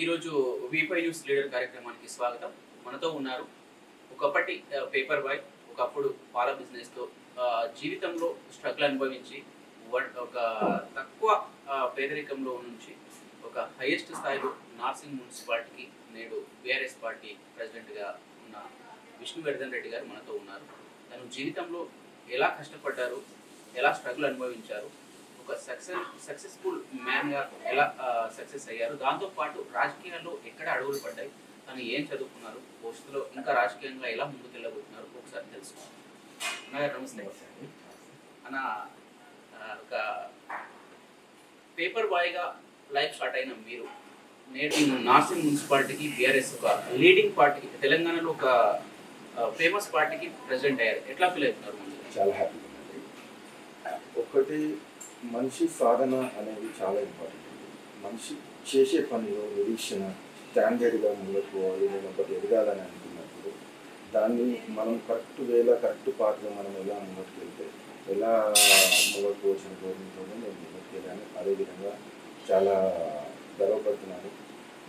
ఈరోజు V5 news leader కార్యక్రమానికి స్వాగతం. మనతో ఉన్నారు ఒకప్పటి పేపర్ బాయ్, ఒకప్పుడు పాల బిజినెస్తో జీవితంలో స్ట్రగుల్ అనుభవించి ఒక తక్కువ పేదరికంలో నుంచి ఒక హైయెస్ట్ స్థాయిలో నార్సింగ్ మున్సిపాలిటీకి నేడు బీఆర్ఎస్ పార్టీ ప్రెసిడెంట్గా ఉన్న విష్ణువర్ధన్ రెడ్డి గారు మనతో ఉన్నారు. తను జీవితంలో ఎలా కష్టపడ్డారు, ఎలా స్ట్రగుల్ అనుభవించారు, ఒక సక్సెస్ఫుల్ మ్యాన్గా ఎలా సక్సెస్ అయ్యారు, దాంతోపాటు రాజకీయాల్లో ఎక్కడ అడుగులు పడ్డాయి, తను ఏం చదువుకున్నారు, భవిష్యత్తులో ఇంకా రాజకీయంగా ఎలా ముందుకెళ్ళబోతున్నారు ఒకసారి తెలుసుకోవాలి. అన్నగారు నమస్తే. అన్న, ఒక పేపర్ బాయ్గా లైఫ్ స్టార్ట్ అయిన మీరు నేడు నార్సింగ్ మున్సిపాలిటీకి బీఆర్ఎస్ ఒక లీడింగ్ పార్టీకి, తెలంగాణలో ఒక ఫేమస్ పార్టీకి ప్రెసిడెంట్ అయ్యారు. ఎట్లా ఫీల్ అవుతున్నారు? చాలా హ్యాపీగా ఉంది. ఒకటి, మనిషి సాధన అనేది చాలా ఇంపార్టెంట్. మనిషి చేసే పనిలో నిరీక్షణ, స్టాండర్డ్గా ముందుకు పోవాలి. నేను ఒకటి ఎదగాలని అనుకున్నప్పుడు దాన్ని మనం కరెక్ట్ వేలా కరెక్ట్ పాటలో మనం ఎలా ముందుకు వెళ్తే ఎలా ముందుకు వచ్చిన గవర్నమెంట్తోనే నేను ముందుకు వెళ్ళాను. అదేవిధంగా చాలా గర్వపడుతున్నాను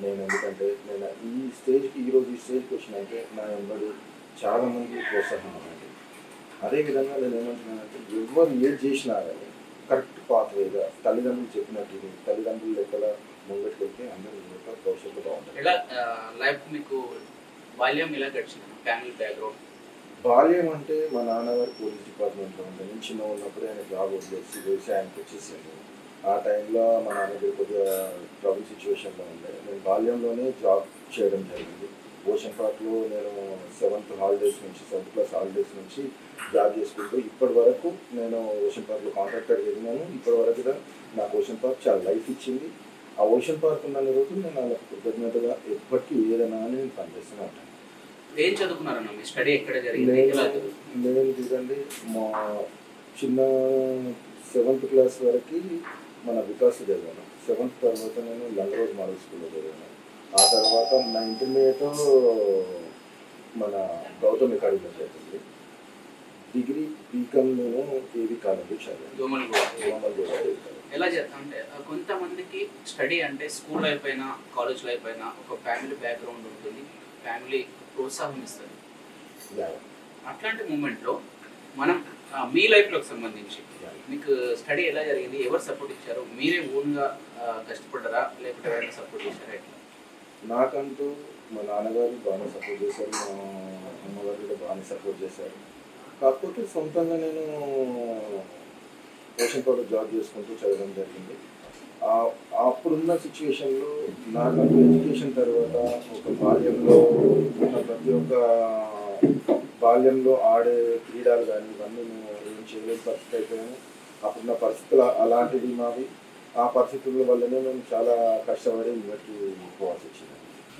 నేను. ఎందుకంటే నేను ఈ స్టేజ్కి ఈరోజు ఈ స్టేజ్కి వచ్చినంటే నా వెంబడి చాలామంది ప్రోత్సాహం అన్నది. అదేవిధంగా నేను ఏమంటున్నానంటే ఎవరు ఏది చేసినా కానీ కరెక్ట్ పాత్వేగా తల్లిదండ్రులు చెప్పినట్టు తల్లిదండ్రులు లెక్కల ముంగటికి వెళ్తే అందరూ భవిష్యత్తు బాగుంటుంది. ఎలా లైఫ్ మీకు బాల్యం ఎలా గడిచింది? Family background? బాల్యం అంటే మా నాన్నగారు పోలీస్ డిపార్ట్మెంట్లో ఉండే. నేను చిన్న ఉన్నప్పుడు ఆయన జాబ్ వదిలేసి వ్యవసాయానికి వచ్చేసాను. ఆ టైంలో మా నాన్నగారు కొద్దిగా ట్రబుల్ సిచ్యువేషన్లో ఉండే. నేను బాల్యంలోనే జాబ్ చేయడం జరిగింది. ఓషన్ పార్క్లో నేను 7th క్లాస్ హాలిడేస్ నుంచి జాబ్ చేసుకుంటూ ఇప్పటి వరకు నేను ఓషన్ పార్క్లో కాంట్రాక్టర్ జరిగినాను. ఇప్పటి వరకు నాకు ఓషన్ పార్క్ చాలా లైఫ్ ఇచ్చింది. ఆ ఓషన్ పార్క్ ఉన్న రోజు నేను వాళ్ళకి కృతజ్ఞతగా ఎప్పటికీ ఏదైనా అని నేను పనిచేస్తూనే ఉంటాను. ఏం చదువుకున్నారన్న? మీ స్టడీ ఎక్కడ జరిగింది? నేను చూడండి, మా చిన్న 7th క్లాస్ వరకు మన వికాస్ చదివాను. 7th తర్వాత నేను లంగరోజ్ మోడల్ స్కూల్లో చదివాను. ఆ తర్వాత నా ఇంటర్మీడియట్ మన గౌతమ్ అకాడమీలో చదివింది. డిగ్రీ బీకామ్ నేను ఏవి కాలేజీ చదివాను. ఎలా చేస్తా అంటే కొంతమందికి స్టడీ అంటే స్కూల్ లైఫ్ అయినా కాలేజ్ లైఫ్ అయినా ఒక ఫ్యామిలీ బ్యాక్గ్రౌండ్ ఉంటుంది, ఫ్యామిలీ ప్రోత్సాహం ఇస్తుంది. అట్లాంటి మూమెంట్లో మనం మీ లైఫ్లోకి సంబంధించి మీకు స్టడీ ఎలా జరిగింది? ఎవరు సపోర్ట్ ఇచ్చారు? మీరే ఓన్గా కష్టపడ్డారా లేకపోతే ఎవరైనా సపోర్ట్ చేశారా? ఎట్లా? నాకంటూ మా నాన్నగారు బాగానే సపోర్ట్ చేశారు, మా అమ్మగారు కూడా బాగానే సపోర్ట్ చేశారు. కాకపోతే సొంతంగా నేను ఓషన్ పార్క్లో జాబ్ చేసుకుంటూ చదవడం జరిగింది. అప్పుడున్న సిచ్యువేషన్లో నాకంటూ ఎడ్యుకేషన్ తర్వాత ఒక బాల్యంలో ఉన్న ప్రతి ఒక్క బాల్యంలో ఆడే క్రీడలు కానీ ఇవన్నీ మేము ఏం చేయలేని పరిస్థితి అయిపోయాము. అప్పుడున్న పరిస్థితులు అలాంటివి మావి. ఆ పరిస్థితుల వల్లనే మేము చాలా కష్టపడి ఇక్కడికి పోవాల్సి వచ్చింది.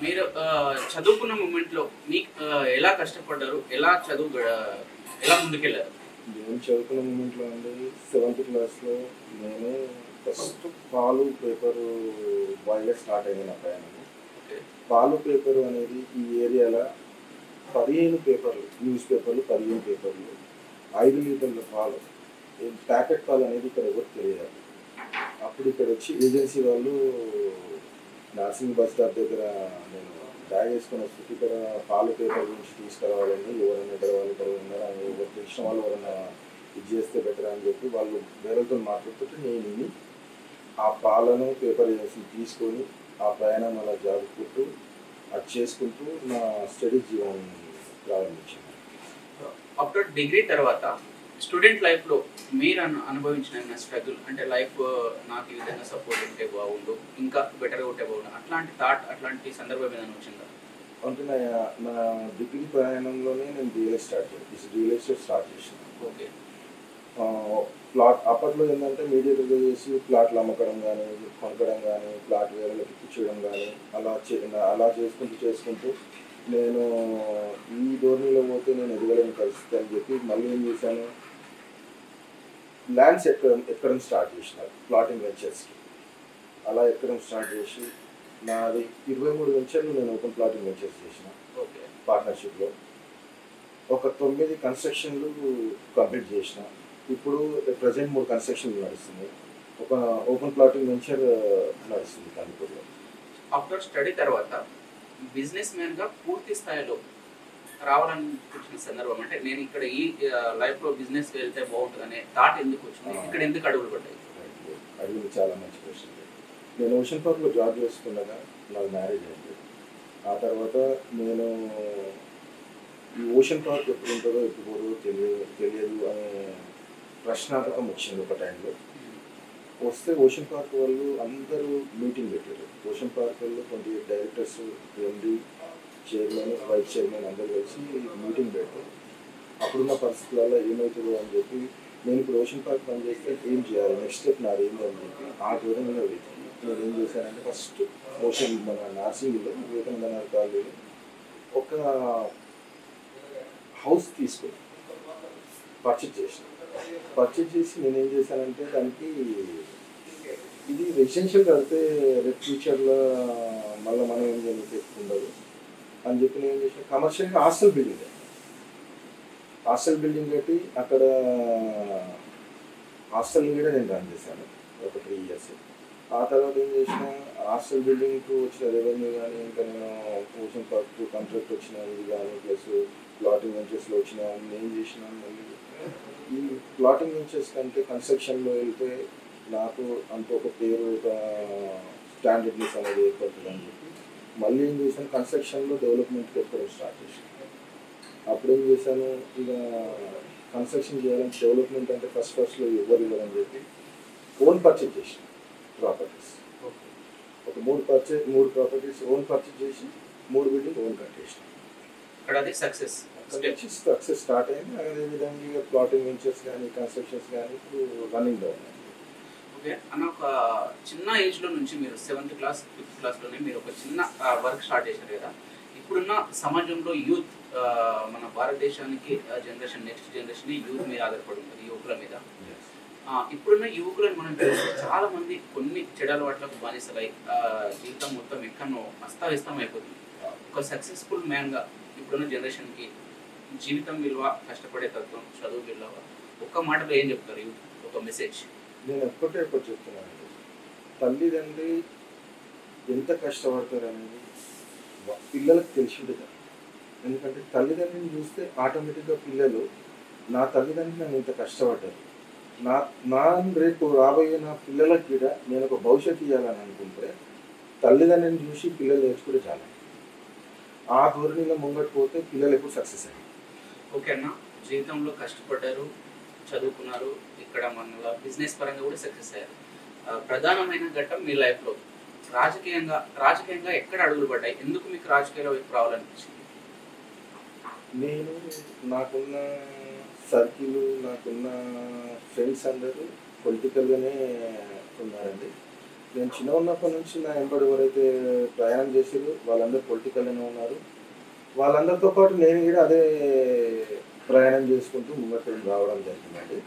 మీరు చదువుకున్న మూమెంట్లో మీకు ఎలా కష్టపడ్డారు, ఎలా ఎలా ముందుకెళ్ళారు? నేను చదువుకున్న మూమెంట్లో అండి 7th క్లాస్లో నేను ఫస్ట్ పాలు పేపరు బాయ్గా స్టార్ట్ అయింది నా ప్రయాణం. పాలు పేపరు అనేది ఈ ఏరియాలో 15 పేపర్లు, న్యూస్ పేపర్లు 15 పేపర్లు, 5 లీటర్ల పాలు, ప్యాకెట్ పాలు అనేది ఇక్కడ ఎవరు తెలియదు. అప్పుడు ఇక్కడ వచ్చి ఏజెన్సీ వాళ్ళు నార్సింగ్ బస్ స్టాప్ దగ్గర నేను బ్యాగ్ వేసుకొని వస్తే ఇక్కడ పాలు పేపర్ గురించి తీసుకురావాలని, ఎవరైనా ఇక్కడ వాళ్ళు ఇక్కడ ఉన్నారా, ఎవరు తెలిసిన వాళ్ళు ఎవరైనా ఇది చేస్తే బెటర్ అని చెప్పి వాళ్ళు వేరేతో మాట్లాడుతుంటే నేను ఆ పాలను పేపర్ ఏజెన్సీ తీసుకొని ఆ ప్రయాణం అలా జరుపుకుంటూ అది చేసుకుంటూ నా స్టడీ జీవనం ప్రారంభించాను. ఆఫ్టర్ డిగ్రీ తర్వాత స్టూడెంట్ లైఫ్లో మీరు అనుభవించిన స్ట్రగుల్ అంటే లైఫ్ నాకు ఈ విధంగా సపోర్ట్ ఉంటే బాగుండు, ఇంకా బెటర్గా ఉంటే బాగుండు, అట్లాంటి థాట్, అట్లాంటి సందర్భం ఏదైనా వచ్చిందా? అంటే నా డిగ్రీ ప్రయాణంలోనే నేను రియల్ ఎస్టేట్ స్టార్ట్ చేసాను. ఓకే. ప్లాట్ అప్పట్లో ఏంటంటే మీడియేటర్గా చేసి ప్లాట్లు అమ్మకడం కానీ, కొనకడం కానీ, ప్లాట్ వేరేలకు ఇప్పించడం కానీ అలా చేసుకుంటూ నేను ఈ ధోరణిలో పోతే నేను ఎదగలేని పరిస్థితి అని చెప్పి మళ్ళీ ఏం చేశాను, ల్యాండ్స్ ఎక్కడం స్టార్ట్ చేసినారు ప్లాటింగ్ వెంచర్స్కి. అలా ఎక్కడం స్టార్ట్ చేసి నాది 23 వెంచర్లు నేను ఓపెన్ ప్లాటింగ్ వెంచర్స్ చేసిన పార్ట్నర్షిప్లో. ఒక 9 కన్స్ట్రక్షన్లు కంప్లీట్ చేసిన. ఇప్పుడు ప్రజెంట్ 3 కన్స్ట్రక్షన్లు నడుస్తున్నాయి. ఒక ఓపెన్ ప్లాటింగ్ వెంచర్ నడుస్తుంది కాన్పూర్లో. ఆఫ్టర్ స్టడీ తర్వాత బిజినెస్ మ్యాన్గా పూర్తి స్థాయిలో రావాలనిపించిన సందర్భం అంటే నేను ఇక్కడ ఈ లైఫ్లో బిజినెస్ వెళ్తే బాగుంటుంది అనే థాట్ ఎందుకు వచ్చింది, ఇక్కడ ఎందుకు అడుగులు పడ్డాయి? అడుగులు చాలా మంచి క్వశ్చన్. నేను ఓషన్ పార్క్లో జాబ్ చేసుకుండగా నాకు మ్యారేజ్ అయింది. ఆ తర్వాత నేను ఈ ఓషన్ పార్క్ ఎప్పుడు ఉంటుందో ఎప్పుడు పోతుందో తెలియదు అనే ప్రశ్నార్థకం వచ్చింది ఒక టైంలో. వస్తే ఓషన్ పార్క్ వాళ్ళు అందరూ మీటింగ్ పెట్టారు. ఓషన్ పార్క్ వాళ్ళు 28 డైరెక్టర్స్, ఎండి, చైర్మన్, వైస్ చైర్మన్ అందరూ కలిసి మీటింగ్ పెట్టారు. అప్పుడున్న పరిస్థితులలో ఏమవుతుందో అని చెప్పి నేను ఇప్పుడు ఓషన్ పార్క్ పని చేస్తే ఏం చేయాలి, నెక్స్ట్ స్టెప్ నాది ఏంటి అని చెప్పి ఆ దూరంలో వెతికి నేను ఏం చేశానంటే ఫస్ట్ ఓషన్ మన నార్సింగ్లో వివేకానంద నగర్ కాలనీలో ఒక హౌస్ తీసుకుని పర్చేజ్ చేసి నేను ఏం చేశానంటే దానికి ఇది రెసిడెన్షియల్ కడితే రేపు ఫ్యూచర్లో మళ్ళీ మనం ఏం చేయాలి ఉండదు అని చెప్పి నేను ఏం చేసాను, కమర్షియల్గా హాస్టల్ బిల్డింగ్ కట్టి అక్కడ హాస్టల్ కూడా నేను రన్ చేశాను ఒక 3 years. ఆ తర్వాత ఏం చేసిన హాస్టల్ బిల్డింగ్కు వచ్చిన రెవెన్యూ కానీ ఇంకా నేను ఓషన్ పార్క్ కాంట్రాక్ట్ వచ్చిన ఇది కానీ ప్లస్ ప్లాటింగ్ వెంచర్స్లో వచ్చిన నేను చేసిన మళ్ళీ ఈ ప్లాటింగ్ వెంచర్స్ కంటే కన్స్ట్రక్షన్లో వెళ్తే నాకు అంత ఒక పేరు ఒక స్టాండర్డ్నెస్ అనేది ఏర్పడుతుంది అని చెప్పి మళ్ళీ ఏం చేశాను, కన్స్ట్రక్షన్లో డెవలప్మెంట్కి ఎక్కడం స్టార్ట్ చేశాను. అప్పుడు ఏం చేశాను, ఇక కన్స్ట్రక్షన్ చేయాలని డెవలప్మెంట్ అంటే ఫస్ట్లో ఎవరు ఇవ్వరని చెప్పి ఓన్ పర్చేజ్ చేసాను ప్రాపర్టీస్. ఒక 3 ప్రాపర్టీస్ ఓన్ పర్చేజ్ చేసి 3 బిల్డింగ్ ఓన్ కట్టేసాను. అక్కడ అది సక్సెస్ స్టార్ట్ అయింది. అదేవిధంగా ప్లాటింగ్ వెంచర్స్ కానీ కన్స్ట్రక్షన్స్ కానీ ఇప్పుడు రన్నింగ్లో ఉన్నాయి. ఓకే అన్న, ఒక చిన్న ఏజ్లో నుంచి మీరు 7th క్లాస్ 5th క్లాస్లోనే మీరు ఒక చిన్న వర్క్ స్టార్ట్ చేశారు కదా. ఇప్పుడున్న సమాజంలో యూత్ మన భారతదేశానికి నెక్స్ట్ జనరేషన్ యూత్ మీద ఆధారపడి ఉంటుంది, యువకుల మీద. ఇప్పుడున్న యువకులను మనం చూస్తే చాలా మంది కొన్ని చెడు అలవాట్లకు బానిసలై జీవితం మొత్తం ఎక్కడో అస్తవ్యస్తం అయిపోతుంది. ఒక సక్సెస్ఫుల్ మ్యాన్గా ఇప్పుడున్న జనరేషన్కి జీవితం విలువ, కష్టపడే తత్వం, చదువు విలువ ఒక్క మాటలో ఏం చెప్తారు యూత్, ఒక మెసేజ్? నేను ఎప్పుడు చెప్తున్నాను, తల్లిదండ్రి ఎంత కష్టపడతారు అనేది పిల్లలకు తెలిసి ఉంటుంది. ఎందుకంటే తల్లిదండ్రిని చూస్తే ఆటోమేటిక్గా పిల్లలు నా తల్లిదండ్రులు నన్ను ఇంత కష్టపడ్డారు, నా రేపు రాబోయే నా పిల్లలకి కూడా నేను ఒక భవిష్యత్తు ఇవ్వాలని అనుకుంటే తల్లిదండ్రులను చూసి పిల్లలు నేర్చుకుంటే చాలా. ఆ ధోరణిలో ముంగట్టుపోతే పిల్లలు ఎప్పుడు సక్సెస్ అయ్యారు. ఓకే అన్న, జీవితంలో కష్టపడ్డారు, చదువుకున్నారు, ఇక్కడ మన బిజినెస్ పరంగా కూడా సక్సెస్ అయ్యారు. ప్రధానమైన ఘట్టం మీ లైఫ్లో రాజకీయంగా ఎక్కడ అడుగులు పడ్డాయి? ఎందుకు మీకు రాజకీయాల వైపు రావాలనిపించింది? నేను నాకున్న సర్కిల్, నాకున్న ఫ్రెండ్స్ అందరూ పొలిటికల్గానే ఉన్నారండి. నేను చిన్న ఉన్నప్పటి నుంచి నా వెంబడి ఎవరైతే ప్రయాణం చేసారో వాళ్ళందరూ పొలిటికల్గానే ఉన్నారు. వాళ్ళందరితో పాటు నేను కూడా అదే ప్రయాణం చేసుకుంటూ ముంగట రావడం జరిగిందండి.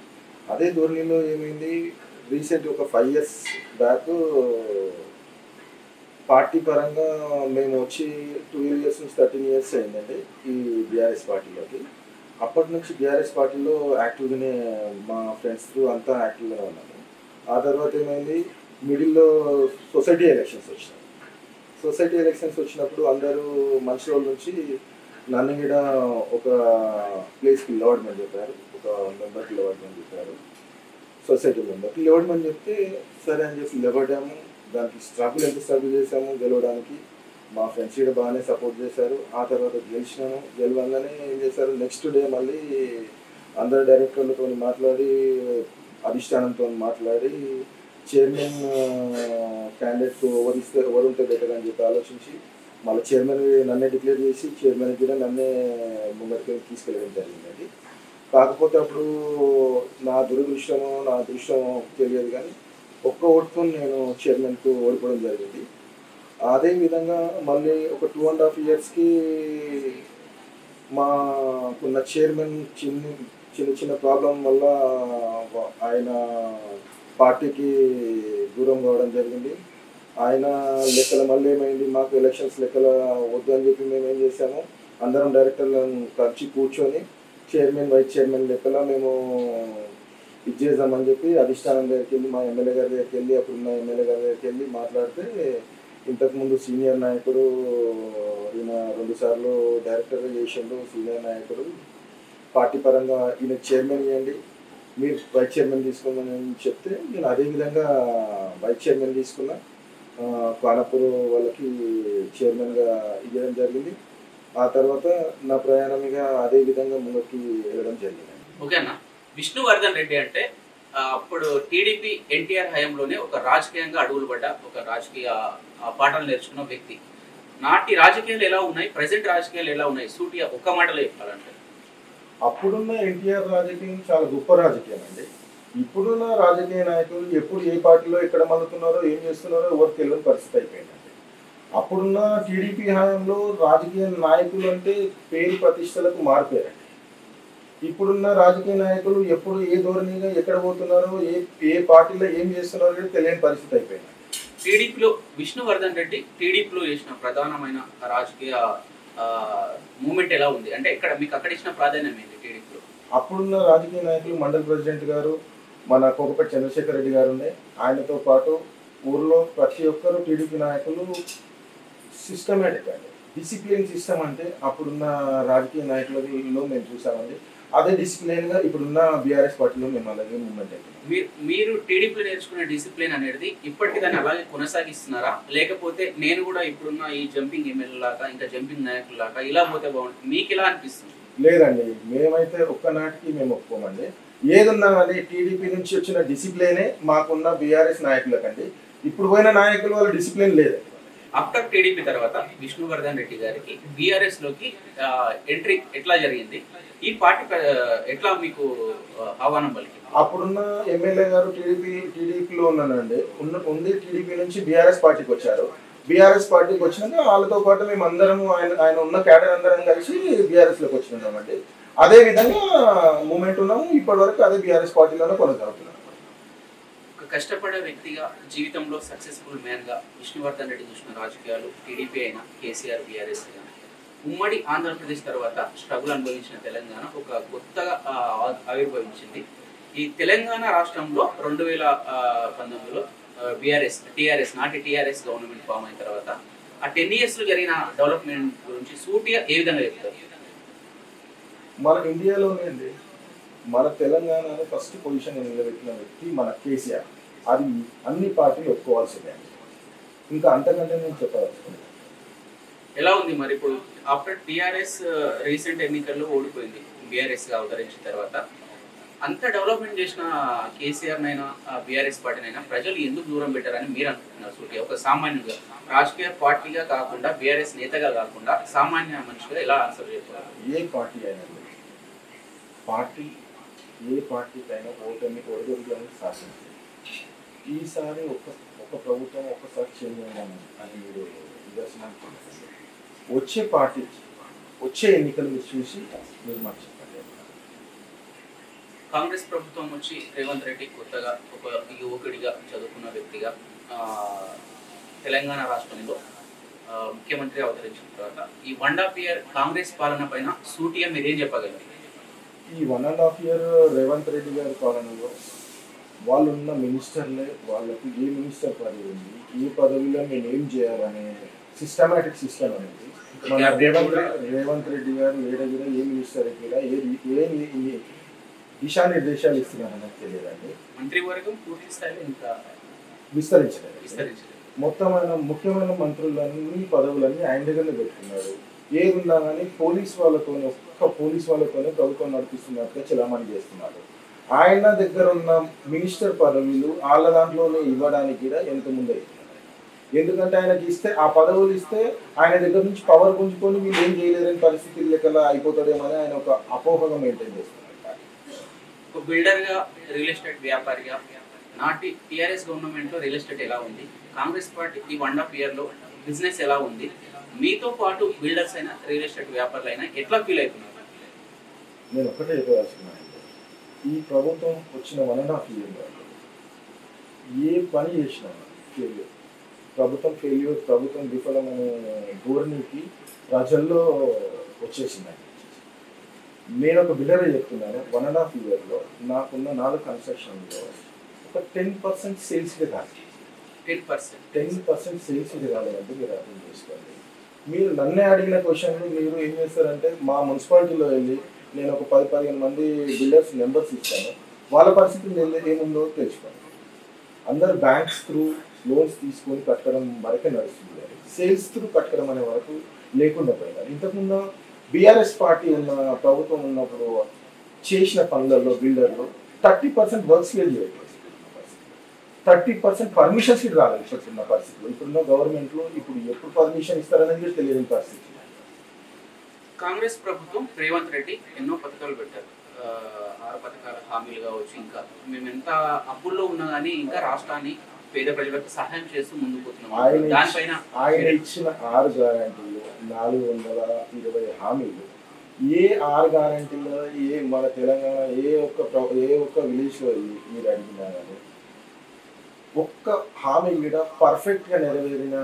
అదే ధోరణిలో ఏమైంది, రీసెంట్ ఒక 5 years బ్యాక్ పార్టీ పరంగా మేము వచ్చి 12 years నుంచి 13 years అయిందండి ఈ బీఆర్ఎస్ పార్టీలోకి. అప్పటి నుంచి బీఆర్ఎస్ పార్టీలో యాక్టివ్గానే మా ఫ్రెండ్స్ అంతా యాక్టివ్గానే ఉన్నాము. ఆ తర్వాత ఏమైంది, మిడిల్లో సొసైటీ ఎలక్షన్స్ వచ్చినప్పుడు అందరూ మంచి రోజుల నుంచి నన్ను కూడా ఒక ప్లేస్కి ఇవ్వడమని చెప్పారు, ఒక మెంబర్కి ఇవ్వడమని చెప్పారు, సొసైటీ మెంబర్కి ఇవ్వడమని చెప్తే సరే అని చెప్పి ఇవ్వడాము. దానికి ఎంత స్ట్రగుల్ చేసాము గెలవడానికి. మా ఫ్రెండ్స్ కూడా బాగానే సపోర్ట్ చేశారు. ఆ తర్వాత గెలవగానే ఏం చేశారు, నెక్స్ట్ డే మళ్ళీ అందరు డైరెక్టర్లతో మాట్లాడి అధిష్టానంతో మాట్లాడి చైర్మన్ క్యాండిడేట్ ఎవరు ఉంటే బెటర్ అని చెప్పి ఆలోచించి మళ్ళీ చైర్మన్ నన్నే డిక్లేర్ చేసి చైర్మన్ కూడా నన్నే ముందరికి తీసుకెళ్ళడం జరిగిందండి. కాకపోతే అప్పుడు నా అదృష్టమో తెలియదు కానీ ఒక్క ఓటుతో నేను చైర్మన్కు ఓడిపోవడం జరిగింది. అదేవిధంగా మళ్ళీ ఒక 2.5 yearsకి మాకున్న చైర్మన్ చిన్న ప్రాబ్లం వల్ల ఆయన పార్టీకి దూరం కావడం జరిగింది. ఆయన లెక్కల మళ్ళీ ఏమైంది, మాకు ఎలక్షన్స్ లెక్కల వద్దు అని చెప్పి మేము ఏం చేసాము, అందరం డైరెక్టర్లను కలిసి కూర్చొని చైర్మన్ వైస్ చైర్మన్ లెక్కల మేము ఇది చేద్దామని చెప్పి అధిష్టానం దగ్గరికి వెళ్ళి మా ఎమ్మెల్యే గారి దగ్గరికి వెళ్ళి అప్పుడున్న ఎమ్మెల్యే గారి దగ్గరికి వెళ్ళి మాట్లాడితే ఇంతకుముందు సీనియర్ నాయకుడు ఈయన 2 సార్లు డైరెక్టర్గా చేసిండు. సీనియర్ నాయకుడు పార్టీ పరంగా ఈయన చైర్మన్ ఇవ్వండి, మీరు వైస్ చైర్మన్ తీసుకోమని చెప్తే నేను అదేవిధంగా వైస్ చైర్మన్ తీసుకున్నా. ఖానాపూర్ వాళ్ళకి చైర్మన్గా ఇవ్వడం జరిగింది. ఆ తర్వాత నా ప్రయాణం ఇక అదే విధంగా ముందుకి వెళ్ళడం జరిగింది. ఓకే అన్న, విష్ణువర్ధన్ రెడ్డి అంటే అప్పుడు టీడీపీ ఎన్టీఆర్ హయాంలోనే ఒక రాజకీయంగా అడుగులు పడ్డ ఒక రాజకీయ పాఠాలు నేర్చుకున్న వ్యక్తి. నాటి రాజకీయాలు ఎలా ఉన్నాయి, ప్రజెంట్ రాజకీయాలు ఎలా ఉన్నాయి, సూటిగా ఒక్క మాటలో చెప్పాలంటే? అప్పుడున్న ఎన్టీఆర్ రాజకీయం చాలా గొప్ప రాజకీయం అండి. ఇప్పుడున్న రాజకీయ నాయకులు ఎప్పుడు ఏ పార్టీలో ఎక్కడ మల్లుతున్నారో ఏం చేస్తున్నారో ఎవరు తెలియని పరిస్థితి అయిపోయిందండి. అప్పుడున్న టీడీపీ హయాంలో రాజకీయ నాయకులు అంటే పేరు ప్రతిష్టలకు మారిపోయారండి. ఇప్పుడున్న రాజకీయ నాయకులు ఎప్పుడు ఏ ధోరణిగా ఎక్కడ పోతున్నారో ఏ పార్టీలో ఏం చేస్తున్నారో తెలియని పరిస్థితి అయిపోయింది. టీడీపీలో విష్ణువర్ధన్ రెడ్డి టీడీపీలో చేసిన ప్రధానమైన రాజకీయ మూమెంట్ ఎలా ఉంది అంటే ఇక్కడ మీకు అక్కడ ఇచ్చిన ప్రాధాన్యం ఏంటి టీడీపీలో? అప్పుడున్న రాజకీయ నాయకులు మండల ప్రెసిడెంట్ గారు మన కోకపేట చంద్రశేఖర్ రెడ్డి గారు ఉండే, ఆయనతో పాటు ఊర్లో ప్రతి ఒక్కరు టీడీపీ నాయకులు సిస్టమేటిక్ అండి. డిసిప్లిన్ సిస్టమ్ అంటే అప్పుడున్న రాజకీయ నాయకులలో మేము చూసామండి. అదే డిసిప్లిన్గా ఇప్పుడున్న బీఆర్ఎస్ పార్టీలో మేము అలాగే మూవ్మెంట్ అవుతున్నాం. మీరు టీడీపీలో నేర్చుకున్న డిసిప్లిన్ అనేది ఇప్పటికీ దాన్ని అలాగే కొనసాగిస్తున్నారా, లేకపోతే నేను కూడా ఇప్పుడున్న ఈ జంపింగ్ ఎమ్మెల్యే లాగా ఇంకా జంపింగ్ నాయకుల లాగా ఇలా పోతే బాగుంటుంది మీకు ఎలా అనిపిస్తుంది? లేదండి, మేమైతే ఒక్కనాటికి మేము ఒప్పుకోమండి. ఏదున్నా కానీ టీడీపీ నుంచి వచ్చిన డిసిప్లినే మాకున్న బీఆర్ఎస్ నాయకులకండి. ఇప్పుడు పోయిన నాయకులు వాళ్ళ డిసిప్లిన్ లేదు. ఆఫ్టర్ టీడీపీ తర్వాత విష్ణువర్ధన్ రెడ్డి గారికి బీఆర్ఎస్ లోకి ఎంట్రీ ఎట్లా జరిగింది, ఈ పార్టీ ఎట్లా మీకు ఆహ్వానం పలికింది? అప్పుడున్న ఎమ్మెల్యే గారు టీడీపీలో ఉన్నానండి, ఉంది టీడీపీ నుంచి బీఆర్ఎస్ పార్టీకి వచ్చారు. బీఆర్ఎస్ పార్టీకి వచ్చినాక వాళ్ళతో పాటు మేము అందరం ఆయన ఉన్న క్యాడర్ అందరం కలిసి బీఆర్ఎస్ లోకి వచ్చినామండి. అదే విధంగా మూమెంట్ ఉన్నాము. ఇప్పటి వరకు అదే బీఆర్ఎస్ పార్టీలోనే కొనసాగుతున్నాం. కష్టపడే వ్యక్తిగా జీవితంలో సక్సెస్ఫుల్ మ్యాన్ గా విష్ణువర్ధన్ రెడ్డి చూసిన రాజకీయాలు టీడీపీ అయినా కేసీఆర్ బీఆర్ఎస్ అయినా ఉమ్మడి ఆంధ్రప్రదేశ్ తర్వాత స్ట్రగుల్ అనుభవించిన తెలంగాణ ఒక కొత్తగా ఆవిర్భవించింది. ఈ తెలంగాణ రాష్ట్రంలో 2019లో టీఆర్ఎస్ నాటి టీఆర్ఎస్ గవర్నమెంట్ ఫామ్ అయిన తర్వాత ఆ 10 years లో జరిగిన డెవలప్మెంట్ గురించి సూటిగా ఏ విధంగా చెప్తారు? మన ఇండియాలోనే అండి, మన తెలంగాణలో ఫస్ట్ పొజిషన్ నిలబెట్టిన వ్యక్తి మన కేసీఆర్. అది అన్ని పార్టీలు ఒప్పుకోవాల్సిందే. ఇంకా అంతకంటే నేను చెప్పాల్సింది. ఎలా ఉంది మరి ఇప్పుడు ఆఫ్టర్ టీఆర్ఎస్ రీసెంట్ ఎన్నికల్లో ఓడిపోయింది బీఆర్ఎస్ గా అవతరించిన తర్వాత, అంత డెవలప్మెంట్ చేసిన కేసీఆర్ నైనా బీఆర్ఎస్ పార్టీనైనా ప్రజలు ఎందుకు దూరం పెట్టారని మీరు అనుకుంటున్నారు? సూటి ఒక సామాన్యుగా రాజకీయ పార్టీగా కాకుండా బీఆర్ఎస్ నేతగా కాకుండా సామాన్య మనిషిగా ఎలా ఆన్సర్ చేస్తారు? ఏ పార్టీ అయినా ఏ పార్టీకైనా ఓటమి ఒడిదుడుకులను సాధించింది. ఈసారి ఒక ప్రభుత్వం ఒక్కసారి చేంజ్ అని మీరు నిదర్శనానికి వచ్చే పార్టీ వచ్చే ఎన్నికలు చూసి మీరు మాకు చెప్పండి. కాంగ్రెస్ ప్రభుత్వం వచ్చి రేవంత్ రెడ్డి కొత్తగా ఒక యువకుడిగా చదువుకున్న వ్యక్తిగా తెలంగాణ రాష్ట్రంలో ముఖ్యమంత్రి అవతరించిన తర్వాత ఈ 1.5 year కాంగ్రెస్ పాలన పైన సూటిగా మీరేం చెప్పగలరు? ఈ 1.5 year రేవంత్ రెడ్డి గారి పాలనలో వాళ్ళు ఉన్న మినిస్టర్లే వాళ్ళకు ఏ మినిస్టర్ పదవి ఉంది, ఏ పదవిలో నేను ఏం చేయాలనే సిస్టమేటిక్ సిస్టమ్ అనేది మన రేవంత్ రెడ్డి గారు ఏ దగ్గర ఏ మినిస్టర్ కూడా ఏ దిశానిర్దేశాలు ఇస్తున్నారని నాకు తెలియదండి. మంత్రివర్గం పూర్తి స్థాయిలో ఇంకా విస్తరించలేదు. మొత్తం ఆయన ముఖ్యమైన మంత్రులన్నీ పదవులన్నీ ఆయన దగ్గరనే పెట్టుకున్నారు. ఏదున్నా కానీ పోలీస్ వాళ్ళతోనే ప్రభుత్వం నడిపిస్తున్నట్టుగా చలామణి చేస్తున్నారు. ఆయన దగ్గర ఉన్న మినిస్టర్ పదవులు వాళ్ళ దాంట్లోనే ఇవ్వడానికి కూడా ఎంత ముందు అవుతున్నారు. ఎందుకంటే ఆయనకి ఇస్తే ఆ పదవులు ఇస్తే ఆయన దగ్గర నుంచి పవర్ గుంజుకొని వీళ్ళు ఏం చేయలేరని పరిస్థితి లెక్కలా అయిపోతాడేమని ఆయన ఒక అపోహగా మెయింటైన్ చేస్తున్నారు. ఒక బిల్డర్గా రియల్ ఎస్టేట్ వ్యాపారిగా నాటి టీఆర్ఎస్ గవర్నమెంట్లో రియల్ ఎస్టేట్ ఎలా ఉంది, కాంగ్రెస్ పార్టీ ఈ 1.5 year లో బిజినెస్ ఎలా ఉంది, మీతో పాటు బిల్డర్స్ అయినా రియల్ ఎస్టేట్ వ్యాపారులు అయినా ఎట్లా ఫీల్ అవుతున్నారు? నేను ఒకటే చెప్పదలుచుకున్నాను, ఈ ప్రభుత్వం వచ్చిన 1.5 year ఏ పని చేసినా ఫెయిల్యూర్, ప్రభుత్వం విఫలమనే ధోరణికి ప్రజల్లో వచ్చేసిందండి. నేను ఒక బిల్డర్ చెప్తున్నాను, 1.5 year నాకున్న 4 కన్స్ట్రక్షన్లో ఒక 10% సేల్స్కే కాదు. 10% సేల్స్ ఇది కాలేదంటే మీరు అర్థం చేసుకోండి. మీరు నన్నే అడిగిన క్వశ్చన్లు మీరు ఏం చేస్తారంటే మా మున్సిపాలిటీలో వెళ్ళి నేను ఒక 10-15 మంది బిల్డర్స్ నెంబర్స్ ఇస్తాను, వాళ్ళ పరిస్థితి ఏముందో తెలుసుకోండి. అందరు బ్యాంక్స్ త్రూ లోన్స్ తీసుకొని కట్టడం వరకే నడుస్తుంది, సేల్స్ త్రూ కట్టడం అనే వరకు లేకుండా పోయినారు. ఇంతకుముందు బీఆర్ఎస్ పార్టీ ఉన్న ప్రభుత్వం ఉన్నప్పుడు చేసిన పనులలో బిల్డర్లు 30% వర్క్స్ చేయట్లేదు, 30% పర్మిషన్స్ రాలేదు ఇప్పుడున్న పరిస్థితుల్లో. ఇప్పుడున్న గవర్నమెంట్లో ఇప్పుడు ఎప్పుడు పర్మిషన్ ఇస్తారనేది తెలియని పరిస్థితి. కాంగ్రెస్ ప్రభుత్వం రేవంత్ రెడ్డి ఎన్నో పథకాలు పెట్టారు, 6 పథకాల హామీలు కావచ్చు. ఇంకా మేము ఎంత అప్పుల్లో ఉన్నా కానీ ఇంకా రాష్ట్రాన్ని పేద ప్రజలకు సహాయం చేస్తూ ముందుకు పోతున్నాం. దానిపైన ఆయన ఇచ్చిన 6 గ్యారంటీలు 420 హామీలు, ఏ 6 గ్యారంటీలో మన తెలంగాణ ఏ ఒక్క విలేజ్లో మీరు అడిగినా కానీ ఒక్క హామీ కూడా పర్ఫెక్ట్గా నెరవేరిన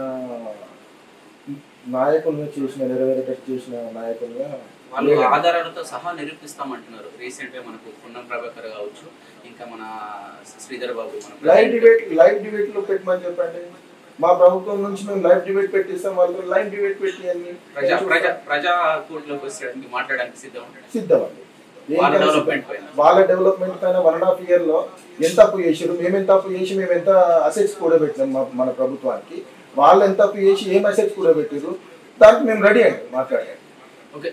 నాయకులుగా నెరవేరేటట్టు చేసిన నాయకులుగా వాళ్ళు ఆధారాలతో సహా నిరూపిస్తామంటున్నారు. రీసెంట్ గా మనకు పున్నం ప్రభాకర్ కావచ్చు, ఇంకా మన శ్రీధర్ బాబు లైవ్ డిబేట్ లో పెట్టమని చెప్పండి. మా ప్రభుత్వం నుంచి మేము లైవ్ డిబేట్ పెట్టిస్తాం, వాళ్ళతో లైవ్ డిబేట్ పెట్టి అన్ని ప్రజా కోర్టులోకి వచ్చేయడానికి మాట్లాడడానికి సిద్ధమండి. వాళ్ళ డెవలప్మెంట్ పైన 1.5 year లో ఎంత అప్పు చేసారు, మేము ఎంత అప్పు చేసి మేము ఎంత అసెట్స్ కూడా పెట్టినాం మన ప్రభుత్వానికి, వాళ్ళు ఎంత అప్పు చేసి ఏం అసెట్స్ కూడా పెట్టారు, దానికి మేము రెడీ అండి మాట్లాడాలి. ఓకే,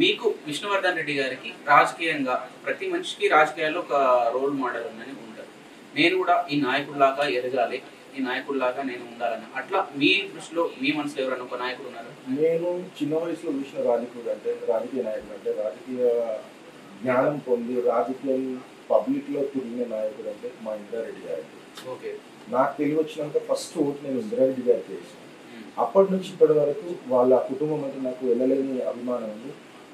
మీకు విష్ణువర్ధన్ రెడ్డి గారికి రాజకీయంగా ప్రతి మనిషికి రాజకీయాల్లో ఒక రోల్ మోడల్ ఉందని ఉంటారు. నేను కూడా ఈ నాయకుడిలాగా ఎదగాలి, ఈ నాయకుడిలాగా నేను ఉండాలని, అట్లా మీ దృష్టిలో మీ మనసులో ఎవరైనా ఒక నాయకుడు ఉన్నారు? నేను చిన్న వయసులో చూసిన రాజకీయ నాయకుడు అంటే రాజకీయ జ్ఞానం పొంది రాజకీయం పబ్లిక్ లో తిరిగిన నాయకుడు అంటే మా ఇంద్రారెడ్డి గారికి. ఓకే, నాకు తెలివి వచ్చినాక ఫస్ట్ ఓటు నేను ఇంద్రారెడ్డి గారికి వేసాను. అప్పటి నుంచి ఇప్పటి వరకు వాళ్ళ కుటుంబం అంటే నాకు వెళ్ళలేని అభిమానం ఉంది.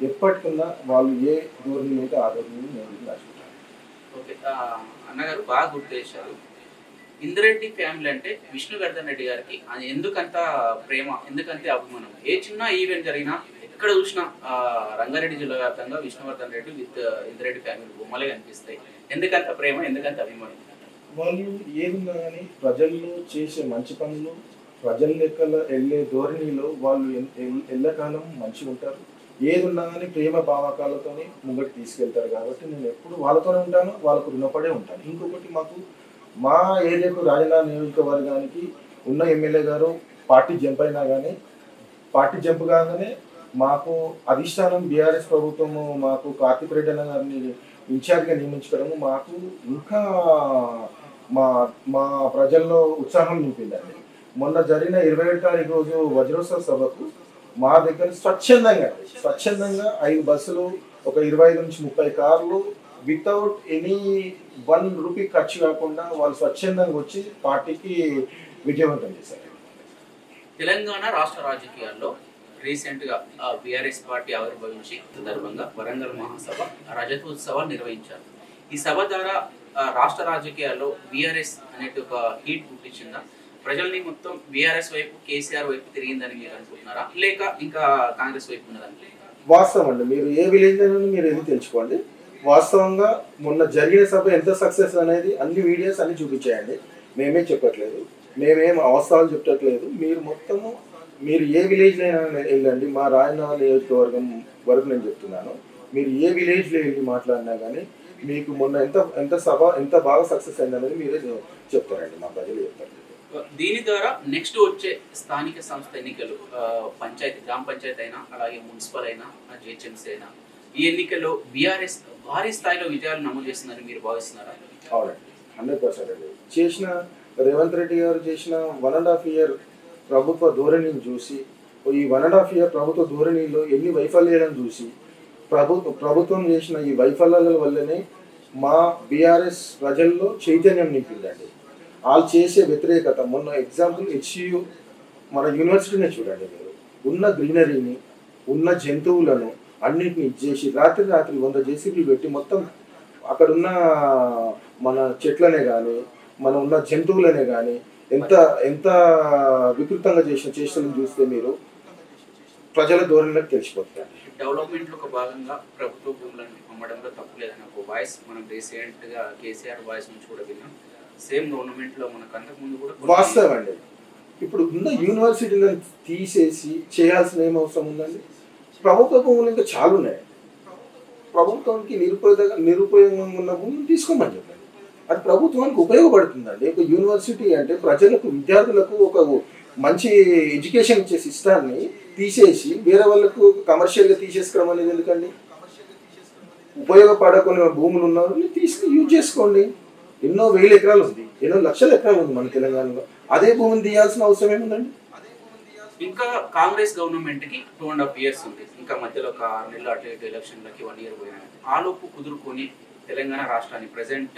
ఎప్పటికన్నా వాళ్ళు ఏ ధోరణి అయితే ఆ ధోరణి నేను నచ్చుతాను. ఓకే అన్నగారు బాగా గుర్తు చేశారు. ఇంద్రారెడ్డి ఫ్యామిలీ అంటే విష్ణువర్ధన్ రెడ్డి గారికి ఎందుకంత ప్రేమ, ఎందుకంటే అభిమానం. ఏ చిన్న ఈవెంట్ జరిగినా ఎక్కడ చూసినా రంగారెడ్డి జిల్లా వ్యాప్తంగా విష్ణువర్ధన్ రెడ్డి విత్ ఇంద్రారెడ్డి ఫ్యామిలీ బొమ్మలే కనిపిస్తాయి. ఎందుకంత ప్రేమ, ఎందుకంత అభిమానం? వాళ్ళు ఏదున్నా కానీ ప్రజల్లో చేసే మంచి పనులు, ప్రజల లెక్కల వెళ్ళే ధోరణిలో వాళ్ళు ఎల్లకాలం మంచిగా ఉంటారు. ఏదున్నా కానీ ప్రేమ భావకాలతో ముంగటి తీసుకెళ్తారు. కాబట్టి నేను ఎప్పుడు వాళ్ళతోనే ఉంటాను, వాళ్ళకు రుణపడే ఉంటాను. ఇంకొకటి మాకు మా ఏరియాకు రాజధాని నియోజకవర్గానికి ఉన్న ఎమ్మెల్యే గారు పార్టీ జంప్ అయినా కానీ పార్టీ జంప్ కాగానే మాకు అధిష్టానం బీఆర్ఎస్ ప్రభుత్వము మాకు కార్తిక్ రెడ్డి అన్న గారిని ఇన్ఛార్జ్గా నియమించడము మాకు ఇంకా మా ప్రజల్లో ఉత్సాహం నింపిందండి. మొన్న జరిగిన 27వ తారీఖు రోజు వజ్రోత్సవ సభకు మా దగ్గర స్వచ్ఛందంగా 5 బస్సులు, ఒక 25 నుంచి 30 కార్లు వితౌట్ ఎనీ 1 రూపీ ఖర్చు కాకుండా వాళ్ళు స్వచ్ఛందంగా వచ్చి పార్టీకి విజయవంతం చేశారు. తెలంగాణ రాష్ట్ర రాజకీయాల్లో రీసెంట్ గా బీఆర్ఎస్ పార్టీ ఆవిర్భవించి సందర్భంగా వరంగల్ మహాసభ రజతోత్సవాలు నిర్వహించారు. ఈ సభ ద్వారా రాష్ట్ర రాజకీయాల్లో బీఆర్ఎస్ అనేది ఒక హీట్ పుట్టించిందా? ప్రజల్ని మొత్తం బీఆర్ఎస్ వైపు, కేసీఆర్ వైపు తిరిగిందని మీరు అనుకుంటున్నారా, లేక ఇంకా కాంగ్రెస్ వైపు ఉన్నదని? వాస్తవం అండి. మీరు ఏ విలేజ్ అని మీరు ఏది తెలుసుకోండి. వాస్తవంగా మొన్న జరిగిన సభ ఎంత సక్సెస్ అనేది అన్ని వీడియోస్ అన్ని చూపించాయండి. మేమే చెప్పట్లేదు, మేమేం అవసరాలు చెప్పట్లేదు. మీరు మొత్తము మీరు ఏ విలేజ్లో అయినా వెళ్ళండి, మా రాయనగర్ నియోజకవర్గం వరకు నేను చెప్తున్నాను. మీరు ఏ విలేజ్లో వెళ్ళి మాట్లాడినా కానీ మీకు మొన్న ఎంత సభ ఎంత బాగా సక్సెస్ అయింది అనేది మీరే చెప్తారండి, మా ప్రజలు చెప్తారు. దీని ద్వారా నెక్స్ట్ వచ్చే స్థానిక సంస్థ ఎన్నికలు, పంచాయతీ, గ్రామ పంచాయతీ అయినా అలాగే మున్సిపల్ అయినా జిహెచ్ఎంసీ అయినా, ఈ ఎన్నికల్లో బీఆర్ఎస్ భారీ స్థాయిలో విజయాలు నమోదు చేస్తుందని మీరు భావిస్తున్నారా? అవునండి, 100% అండి. చేసిన రేవంత్ రెడ్డి గారు చేసిన 1.5 year ప్రభుత్వ ధోరణిని చూసి, ఈ 1.5 year ప్రభుత్వ ధోరణిలో ఎన్ని వైఫల్యాలను చూసి ప్రభుత్వం చేసిన ఈ వైఫల్యాల వల్లనే మా బీఆర్ఎస్ ప్రజల్లో చైతన్యం నింపిందండి. వాళ్ళు చేసే వ్యతిరేకత, మొన్న ఎగ్జాంపుల్ HCU మన యూనివర్సిటీనే చూడండి. మీరు ఉన్న గ్రీనరీని, ఉన్న జంతువులను అన్నింటినీ చేసి రాత్రి 100 JCB పెట్టి మొత్తం అక్కడున్న మన చెట్లనే కానీ మన ఉన్న జంతువులనే కానీ ఎంత వికృతంగా చేసిన చేష్టలను చూస్తే మీరు ప్రజల ధోరణిలోకి తెలిసిపోతుంది. డెవలప్మెంట్లో ఒక భాగంగా ప్రభుత్వ భూములను అమ్మడంలో తప్పు లేదని ఒక వాయిస్ మనం రీసెంట్గా కేసీఆర్ వాయిస్ నుంచి కూడా విన్నాం. సేమ్ గవర్నమెంట్ లో మనకు అంతకు ముందు కూడా వాస్తవం అండి. ఇప్పుడు ఉన్న యూనివర్సిటీలను తీసేసి చేయాల్సిన ఏం అవసరం ఉందండి? ప్రభుత్వ భూములు ఇంకా చాలా ఉన్నాయి. ప్రభుత్వానికి నిరుపయోగంగా ఉన్న భూములు తీసుకోమని చెప్పండి. అది ప్రభుత్వానికి ఉపయోగపడుతుందండి. ఒక యూనివర్సిటీ అంటే ప్రజలకు, విద్యార్థులకు ఒక మంచి ఎడ్యుకేషన్ ఇచ్చే సిస్టాన్ని తీసేసి వేరే వాళ్ళకు కమర్షియల్గా తీసేసుకోవడం అనేది ఎందుకండి? ఉపయోగపడకుండా భూములు ఉన్న యూజ్ చేసుకోండి. ఎన్నో వేల ఎకరాలు ఉంది, ఎన్నో లక్షల ఎకరాలు ఉంది మన తెలంగాణలో. అదే భూమిని తీయాల్సిన అవసరం ఏముందండి? ఇంకా కాంగ్రెస్ గవర్నమెంట్ కి 2.5 years ఉంది. ఇంకా మధ్యలో ఒక 6 నెలలు అటు ఇటు ఎలక్షన్లకి 1 year పోయినాయి. ఆ లోపు కుదురుకొని తెలంగాణ రాష్ట్రాన్ని ప్రెసెంట్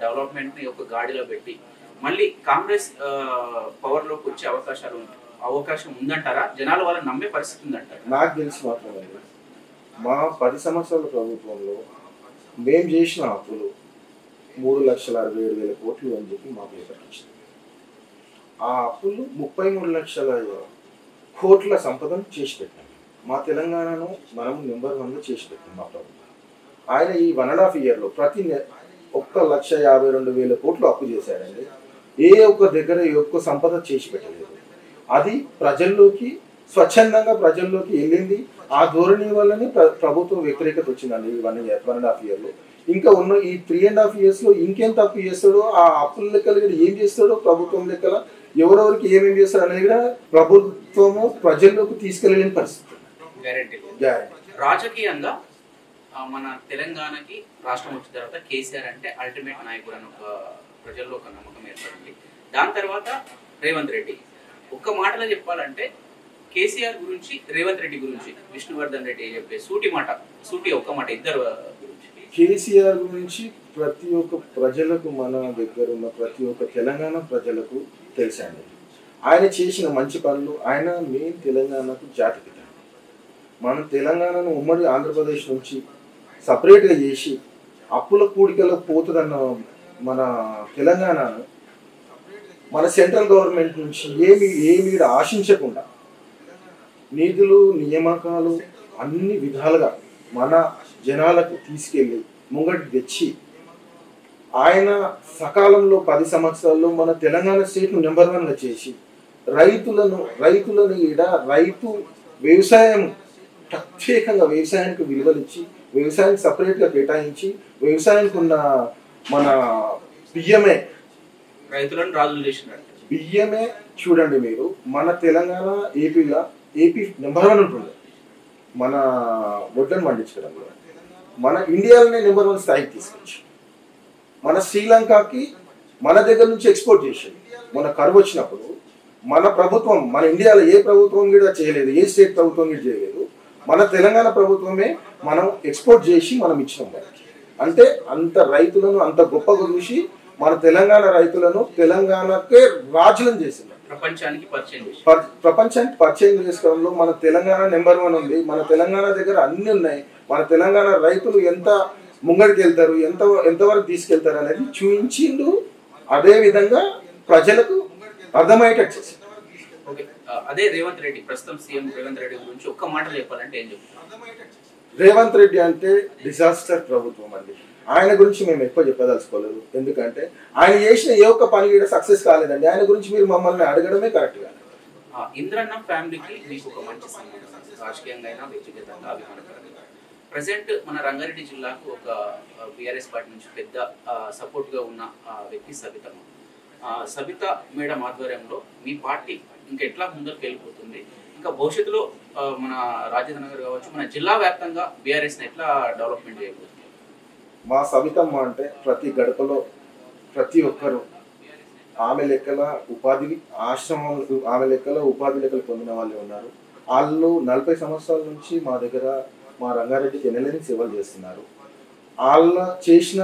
డెవలప్మెంట్ ని ఒక గాడిలో పెట్టి మళ్ళీ కాంగ్రెస్ పవర్ లోకి వచ్చే అవకాశం ఉందంటారా? జనాలు వాళ్ళని నమ్మే పరిస్థితి ఉందంటారా? నాకు తెలిసి మాత్రమే మా 10 సంవత్సరాల ప్రభుత్వంలో మేము చేసిన అప్పులు 3,67,000 కోట్లు అని చెప్పి మా పేపర్ వచ్చింది. ఆ అప్పులు 33 లక్షల కోట్ల సంపదను చేసి పెట్టాం. మా తెలంగాణను మనం నెంబర్ 1 చేసి పెట్టాం మా ప్రభుత్వం. ఆయన ఈ 1.5 yearలో ప్రతి 1,52,000 కోట్లు అప్పు చేశాడండి. ఏ ఒక్క దగ్గర ఏ ఒక్క సంపద చేసి పెట్టలేదు. అది ప్రజల్లోకి స్వచ్ఛందంగా ప్రజల్లోకి వెళ్ళింది. ఆ ధోరణి వల్లనే ప్రభుత్వం వ్యతిరేకత వచ్చిందండి ఈ 1.5 yearలో. ఇంకా ఉన్న ఈ 3.5 yearsలో ఇంకేం తప్పు చేస్తాడో, ఆ అప్పుల లెక్కలు ఏం చేస్తాడో, ప్రభుత్వం లెక్కల ఎవరెవరికి ఏమేమి చేస్తాడు అనేది కూడా ప్రభుత్వము ప్రజల్లోకి తీసుకెళ్ళలేని పరిస్థితి. గ్యారెంటీ. రాజకీయంగా మన తెలంగాణకి రాష్ట్రం వచ్చిన తర్వాత కేసీఆర్ అంటే అల్టిమేట్ నాయకుడు అని ఒక ప్రజల్లో ఒక నమ్మకం ఏర్పడింది. దాని తర్వాత రేవంత్ రెడ్డి. ఒక్క మాటలో చెప్పాలంటే కేసీఆర్ గురించి, రేవంత్ రెడ్డి గురించి, విష్ణువర్ధన్ రెడ్డి చెప్పే సూటి ఒక్క మాట ఇద్దరు గురించి. కేసీఆర్ గురించి ప్రతి ఒక్క ప్రజలకు, మన దగ్గర ఉన్న ప్రతి ఒక్క తెలంగాణ ప్రజలకు తెలుసండి. ఆయన చేసిన మంచి పనులు. ఆయన మెయిన్ తెలంగాణకు జాతిపిత. మనం తెలంగాణను ఉమ్మడి ఆంధ్రప్రదేశ్ నుంచి సపరేట్గా చేసి అప్పుల కూడికలకు పోతుందన్న మన తెలంగాణను మన సెంట్రల్ గవర్నమెంట్ నుంచి ఏమి ఆశించకుండా నిధులు, నియామకాలు అన్ని విధాలుగా మన జనాలకు తీసుకెళ్ళి ముంగటి తెచ్చి ఆయన సకాలంలో 10 సంవత్సరాల్లో మన తెలంగాణ స్టేట్ను నెంబర్ 1గా చేసి రైతులను రైతు వ్యవసాయం ప్రత్యేకంగా వ్యవసాయానికి విలువలిచ్చి, వ్యవసాయానికి సపరేట్గా కేటాయించి, వ్యవసాయానికి ఉన్న మన బియ్యమే రైతులను రాజులు చేసినట్టు బియ్యమే చూడండి మీరు. మన తెలంగాణ ఏపీ నెంబర్ 1 ఉంటుంది మన వడ్లను పండించడంలో. మన ఇండియాలోనే నెంబర్ 1 స్థాయికి తీసుకొచ్చి మన శ్రీలంకకి మన దగ్గర నుంచి ఎక్స్పోర్ట్ చేసేది. మన కరువు వచ్చినప్పుడు మన ప్రభుత్వం, మన ఇండియాలో ఏ ప్రభుత్వం కూడా చేయలేదు, ఏ స్టేట్ ప్రభుత్వం కూడా చేయలేదు. మన తెలంగాణ ప్రభుత్వమే మనం ఎక్స్పోర్ట్ చేసి మనం ఇచ్చినాం వారికి. అంటే అంత రైతులను అంత గొప్పగా చూసి మన తెలంగాణ రైతులను తెలంగాణకే రాజులను చేసింది. ప్రపంచానికి పరిచయం చేసుకోవడంలో మన తెలంగాణ నెంబర్ 1 ఉంది. మన తెలంగాణ దగ్గర అన్ని ఉన్నాయి. మన తెలంగాణ రైతులు ఎంత ముంగడికి వెళ్తారు, ఎంతవరకు తీసుకెళ్తారు అనేది చూపించిండు. అదే విధంగా ప్రజలకు అర్థమయ్యేటట్టు చేసింది. అదే రేవంత్ రెడ్డి, ప్రస్తుతం సీఎం రేవంత్ రెడ్డి గురించి ఒక్క మాట చెప్పాలంటే ఏం చెప్తారు? రేవంత్ రెడ్డి అంటే డిజాస్టర్ ప్రభుత్వం అండి. ఆయన గురించి మేము ఎక్కువ చెప్పదలుచుకోలేదు. ఎందుకంటే ఆయన చేసిన ఏ ఒక్క పని కూడా సక్సెస్ కాలేదండి. ఆయన గురించి మీరు మమ్మల్ని అడగడమే కరెక్ట్ కాదు. ఇంద్రన్న ఫ్యామిలీకి మీకు ఒక మంచి సంబంధం, రాజకీయంగా అయినా వ్యక్తిగతంగా అభిమానకరంగా. ప్రజెంట్ మన రంగారెడ్డి జిల్లాకు ఒక బీఆర్ఎస్ పార్టీ నుంచి పెద్ద సపోర్ట్గా ఉన్న వ్యక్తి సబితమ్మ. సబిత మేడం ఆధ్వర్యంలో మీ పార్టీ ఇంకా ఎట్లా ముందరికి వెళ్ళిపోతుంది? ఇంకా భవిష్యత్తులో మన రాజేంద్ర నగర్ కావచ్చు, మన జిల్లా వ్యాప్తంగా బీఆర్ఎస్ని ఎట్లా డెవలప్మెంట్ చేయబోతుంది? మా సబితమ్మ అంటే ప్రతి గడపలో ప్రతి ఒక్కరు ఆమె లెక్కల ఉపాధి లెక్కలు పొందిన వాళ్ళే ఉన్నారు. వాళ్ళు 40 సంవత్సరాల నుంచి మా దగ్గర మా రంగారెడ్డికి ఎనలేని సేవలు చేస్తున్నారు. వాళ్ళ చేసిన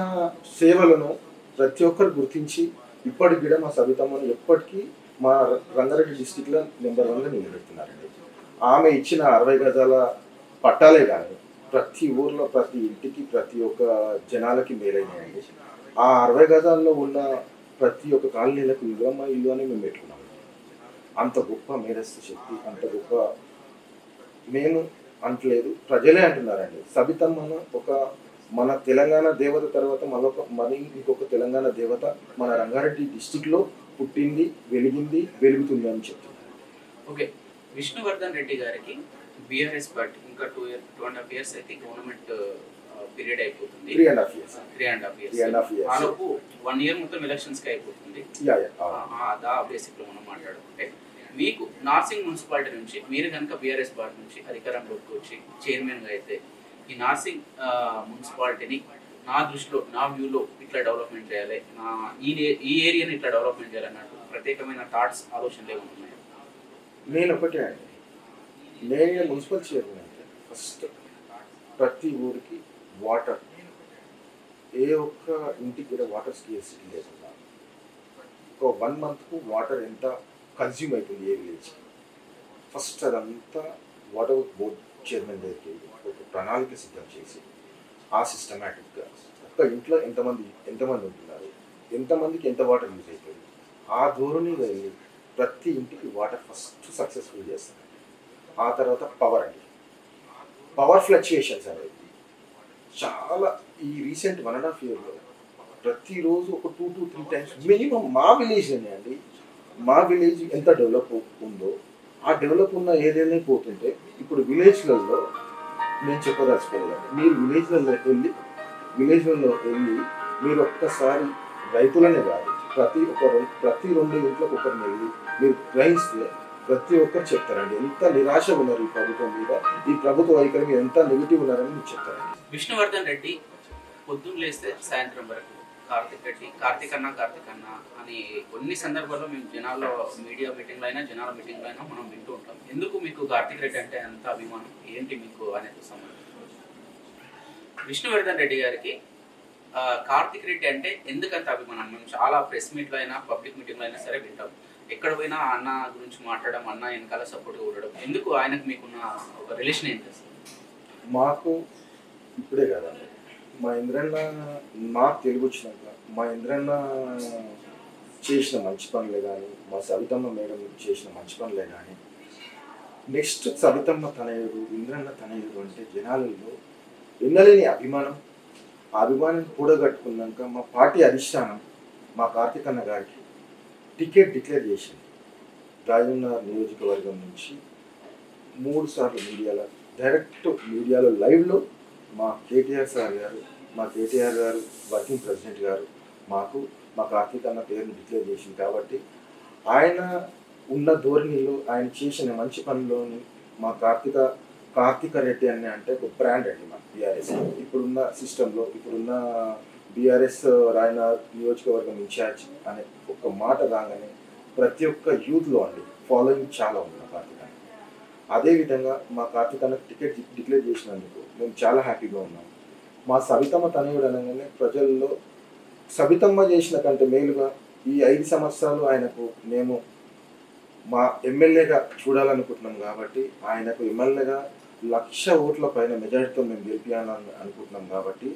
సేవలను ప్రతి ఒక్కరు గుర్తించి ఇప్పటికి కూడా మా సబితమ్మను ఎప్పటికీ మా రంగారెడ్డి డిస్టిక్లో నెంబర్ 1గా నిలబెడుతున్నారండి. ఆమె ఇచ్చిన 60 గజాల పట్టాలే కానీ ప్రతి ఊర్లో ప్రతి ఇంటికి ప్రతి ఒక్క జనాలకి మేలైనాయండి. ఆ 60 గజాల్లో ఉన్న ప్రతి ఒక్క కాలనీలకు ఇల్లు అని మేము పెట్టుకున్నాం. అంత గొప్ప మేధస్సు శక్తి, అంత గొప్ప మేము అంటలేదు, ప్రజలే అంటున్నారండి. సబితమ్మను ఒక మన తెలంగాణ దేవత తర్వాత మరి ఇంకొక తెలంగాణ దేవత మన రంగారెడ్డి డిస్టిక్లో పుట్టింది, వెలిగింది, వెలుగుతుంది అని చెప్తున్నారు. ఓకే, విష్ణువర్ధన్ రెడ్డి గారికి బీఆర్ఎస్ పార్టీ ఇంకా 2.5 years అయితే గవర్నమెంట్ పీరియడ్ అయిపోతుంది. 3.5 years. ఆలోపు 1 year మొత్తం ఎలక్షన్స్ కి అయిపోతుంది. బేసిక్ లో మనం మాట్లాడుకుంటే మీకు నార్సింగ్ మున్సిపాలిటీ నుంచి మీరు కనుక బీఆర్ఎస్ పార్టీ నుంచి అధికారంలోకి వచ్చి చైర్మన్ గా అయితే ఈ నార్సింగ్ మున్సిపాలిటీని నా దృష్టిలో, నా వ్యూలో ఇట్లా డెవలప్మెంట్ చేయాలి, ఈ ఏరియాని ఇట్లా డెవలప్మెంట్ చేయాలి అన్నట్టు ప్రత్యేకమైన థాట్స్, ఆలోచనలు ఏమైనా ఉన్నాయి? నేను ఒకటే అండి, నేను మున్సిపల్ చైర్మన్ అయితే ఫస్ట్ ప్రతి ఊరికి వాటర్, ఏ ఒక్క ఇంటికి కూడా వాటర్ స్కేర్సిటీ లేకుండా ఒక 1 monthకు వాటర్ ఎంత కన్జ్యూమ్ అవుతుంది ఏ విలేజ్కి, ఫస్ట్ అదంతా వాటర్ బోర్డ్ చైర్మన్ దగ్గరికి ఒక ప్రణాళిక సిద్ధం చేసి ఆ సిస్టమేటిక్గా ఒక్క ఇంట్లో ఎంతమంది ఉంటున్నారు, ఎంతమందికి ఎంత వాటర్ యూజ్ అవుతుంది, ఆ ధోరణి వెళ్ళి ప్రతి ఇంటికి వాటర్ ఫస్ట్ సక్సెస్ఫుల్ చేస్తాను. ఆ తర్వాత పవర్ అండి, పవర్ ఫ్లక్చుయేషన్స్ అనేది చాలా ఈ రీసెంట్ 1.5 yearలో ప్రతిరోజు ఒక 2 to 3 times మినిమం మా విలేజ్లోనే అండి. మా విలేజ్ ఎంత డెవలప్ ఉందో ఆ డెవలప్ ఉన్న ఏరియానే పోతుంటే ఇప్పుడు విలేజ్లలో నేను చెప్పదలుచుకోలేదండి. మీరు విలేజ్లలో వెళ్ళి మీరు ఒక్కసారి రైతులనే కాదు ప్రతి 2 ఇంట్లోకి ఒకరిని వెళ్ళి మీరు గ్రహిస్తే ప్రతి ఒక్కరు చెప్తారండి ఎంత నిరాశ ఉన్నారు ఈ ప్రభుత్వం మీద, ఈ ప్రభుత్వ వైఖరి మీద ఎంత నెగిటివ్ ఉన్నారని మీరు చెప్తారండి. విష్ణువర్ధన్ రెడ్డి పొద్దున్న లేస్తే సాయంత్రం వరకు కార్తీక్ అన్న అని కొన్ని సందర్భాల్లో మేము జనాల్లో మీడియా మీటింగ్లో అయినా జనాల మీటింగ్లో అయినా మనం వింటూ ఉంటాం. ఎందుకు మీకు కార్తీక్ రెడ్డి అంటే అంత అభిమానం, ఏంటి మీకు అనేది సంబంధం? విష్ణువర్ధన్ రెడ్డి గారికి కార్తీక్ రెడ్డి అంటే ఎందుకంత అభిమానం? మేము చాలా ప్రెస్ మీట్లో అయినా పబ్లిక్ మీటింగ్లో అయినా సరే వింటాం. ఎక్కడ పోయినా అన్న గురించి మాట్లాడడం, అన్న వెనకాల సపోర్ట్గా ఉండడం, ఎందుకు ఆయనకు మీకున్న ఒక రిలేషన్ ఏం చేస్తుంది? మాకు ఇప్పుడే కదండి, మా ఇంద్రన్న నాకు తెలుగు వచ్చినాక మా ఇంద్రన్న చేసిన మంచి పనులే కానీ, మా సవితమ్మ మేడం చేసిన మంచి పనులే కానీ, నెక్స్ట్ సవితమ్మ తనయుడు, ఇంద్రన్న తనయుడు అంటే జనాలలో ఎన్నలేని అభిమానం. ఆ అభిమానం కూడగట్టుకున్నాక మా పార్టీ అధిష్టానం మా కార్తీక్ అన్న గారికి టికెట్ డిక్లేర్ చేసింది. రాజన్నగర్ నియోజకవర్గం నుంచి 3 సార్లు మీడియాలో లైవ్లో మా కేటీఆర్ సార్ గారు, మా కేటీఆర్ గారు వర్కింగ్ ప్రెసిడెంట్ గారు మా కార్తీక్ అన్న పేరుని డిక్లేర్ చేసింది. కాబట్టి ఆయన ఉన్న ధోరణిలో, ఆయన చేసిన మంచి పనిలోని మా కార్తీక రెడ్డి అని అంటే ఒక బ్రాండ్ అండి మా బీఆర్ఎస్. ఇప్పుడున్న సిస్టంలో, ఇప్పుడున్న బీఆర్ఎస్ రాయనగర్ నియోజకవర్గం ఇన్ఛార్జ్ అనే ఒక మాట రాగానే ప్రతి ఒక్క యూత్లో అండి ఫాలోయింగ్ చాలా ఉంది మా కార్తీక్ అన్న. అదేవిధంగా మా కార్తీక్ అన్న టికెట్ డిక్లేర్ చేసినందుకు మేము చాలా హ్యాపీగా ఉన్నాం. మా సవితమ్మ తనయుడు అనగానే ప్రజల్లో సవితమ్మ చేసిన కంటే మేలుగా ఈ 5 సంవత్సరాలు ఆయనకు మేము మా ఎమ్మెల్యేగా చూడాలనుకుంటున్నాం. కాబట్టి ఆయనకు ఎమ్మెల్యేగా 1,00,000 ఓట్ల పైన మెజారిటీతో మేము గెలిపించాలని అనుకుంటున్నాం. కాబట్టి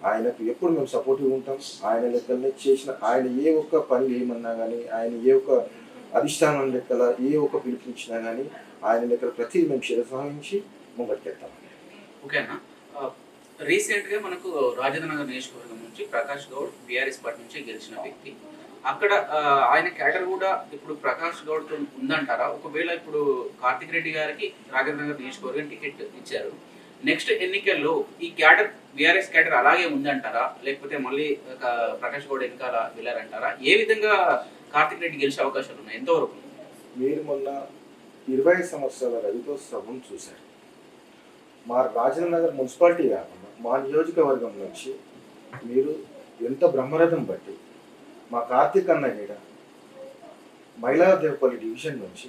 ఆయనకు ఎప్పుడు మేము సపోర్టివ్ ఉంటాం. ఆయన లెక్కలనే చేసిన ఆయన ఏ ఒక్క పని ఏమన్నా కానీ, ఆయన ఏ ఒక్క అధిష్టానం లెక్కల ఏ ఒక్క పిలుపునిచ్చినా కానీ ఆయన లెక్కల ప్రతి మేము శిరసాహించి ముంగట్టుకెళ్తాం. ఓకేనా, రీసెంట్గా మనకు రాజేంద్రనగర్ నియోజకవర్గం నుంచి ప్రకాష్ గౌడ్ బీఆర్ఎస్ పార్టీ నుంచి గెలిచిన వ్యక్తి. అక్కడ ఆయన క్యాడర్ కూడా ఇప్పుడు ప్రకాష్ గౌడ్తో ఉందంటారా? ఒకవేళ ఇప్పుడు కార్తీక్ రెడ్డి గారికి రాజేంద్రనగర్ నియోజకవర్గం టికెట్ ఇచ్చారు, నెక్స్ట్ ఎన్నికల్లో ఈ క్యాడర్ బీఆర్ఎస్ క్యాడర్ అలాగే ఉందంటారా, లేకపోతే మళ్ళీ ప్రకాష్ గౌడ్ వెనకాల వెళ్ళారంటారా? ఏ విధంగా కార్తీక్ రెడ్డి గెలిచే అవకాశాలు ఉన్నాయి, ఎంతవరకు? మీరు మొన్న 20 సంవత్సరాల రజతోత్సవం చూశారు. మా రాజేంద్రనగర్ మున్సిపాలిటీ కాకుండా మా నియోజకవర్గం నుంచి మీరు ఎంత బ్రహ్మరథం బట్టి మా కార్తీక్ అన్న మీద మైలాదేవపల్లి డివిజన్ నుంచి